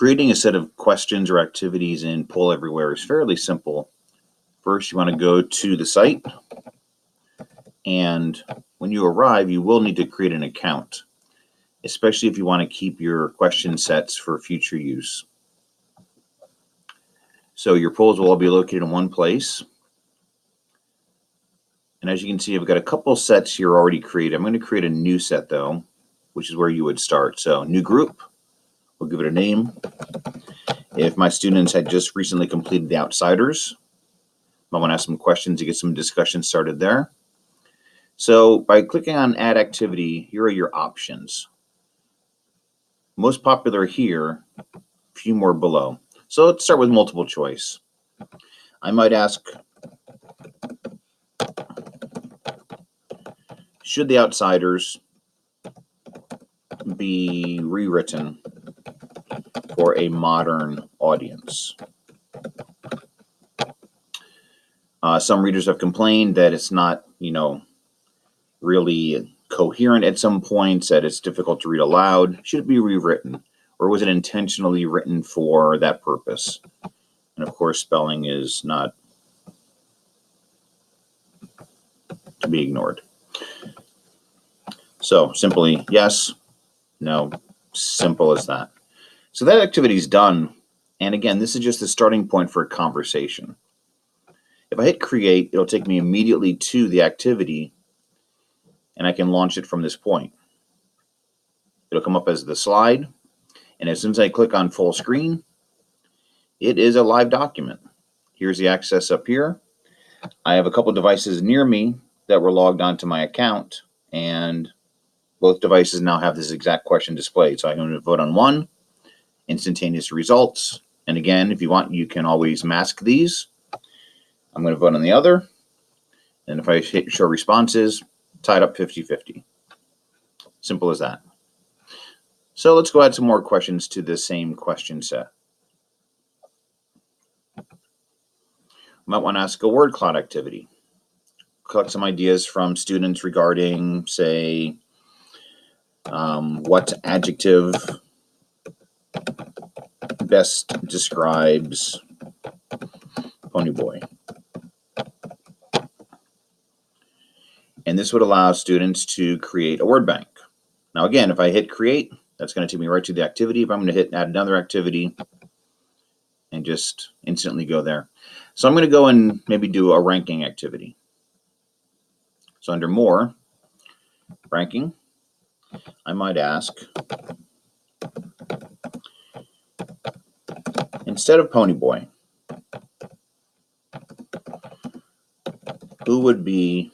Creating a set of questions or activities in Poll Everywhere is fairly simple. First, you want to go to the site, and when you arrive, you will need to create an account, especially if you want to keep your question sets for future use. So your polls will all be located in one place. And as you can see, I've got a couple sets here already created. I'm going to create a new set though, which is where you would start. So new group, we'll give it a name. If my students had just recently completed the Outsiders, I want to ask some questions to get some discussion started there. So by clicking on Add Activity, here are your options. Most popular here, a few more below. So let's start with multiple choice. I might ask, should the Outsiders be rewritten for a modern audience? Some readers have complained that it's not, really coherent at some points, that it's difficult to read aloud. Should it be rewritten, or was it intentionally written for that purpose? And of course, spelling is not to be ignored. So simply yes, no, simple as that. So that activity is done. And again, this is just the starting point for a conversation. If I hit create, it'll take me immediately to the activity, and I can launch it from this point. It'll come up as the slide, and as soon as I click on full screen, it is a live document. Here's the access up here. I have a couple devices near me that were logged onto my account, and both devices now have this exact question displayed. So I'm going to vote on one, instantaneous results. And again, if you want, you can always mask these. I'm going to vote on the other. And if I hit show responses, tied up 50-50. Simple as that. So let's go add some more questions to the same question set. Might want to ask a word cloud activity. Collect some ideas from students regarding, say, what adjective best describes Ponyboy. And this would allow students to create a word bank. Now again, if I hit create, that's going to take me right to the activity. If I'm going to hit add another activity and just instantly go there. So I'm going to go and maybe do a ranking activity. So under more, ranking, I might ask, instead of Ponyboy, who would be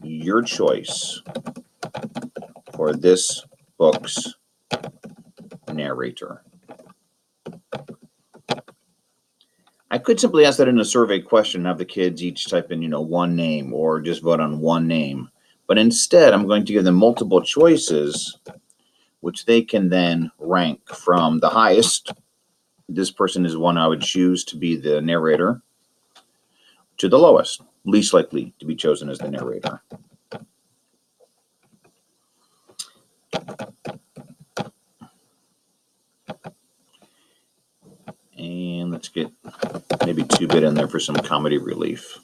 your choice for this book's narrator? I could simply ask that in a survey question, have the kids each type in, one name, or just vote on one name. But instead, I'm going to give them multiple choices, which they can then rank from the highest. This person is one I would choose to be the narrator, to the lowest, least likely to be chosen as the narrator. And let's get maybe 2-bit in there for some comedy relief.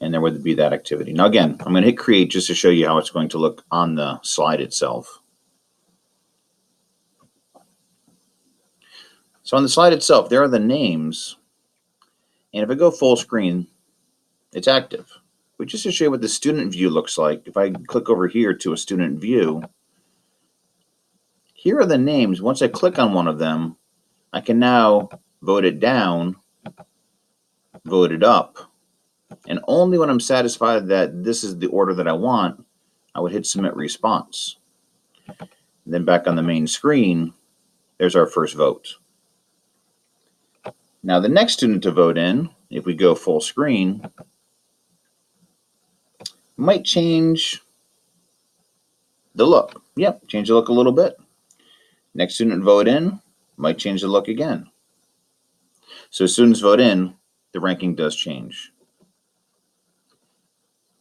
And there would be that activity. Now again, I'm going to hit create just to show you how it's going to look on the slide itself. So on the slide itself, there are the names. And if I go full screen, it's active. But just to show you what the student view looks like, if I click over here to a student view, here are the names. Once I click on one of them, I can now vote it down, vote it up, and only when I'm satisfied that this is the order that I want, I would hit submit response. And then back on the main screen, there's our first vote. Now the next student to vote in, if we go full screen, might change the look. Yep, change the look a little bit. Next student vote in, might change the look again. So as students vote in, the ranking does change.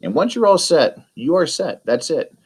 And once you're all set, you are set. That's it.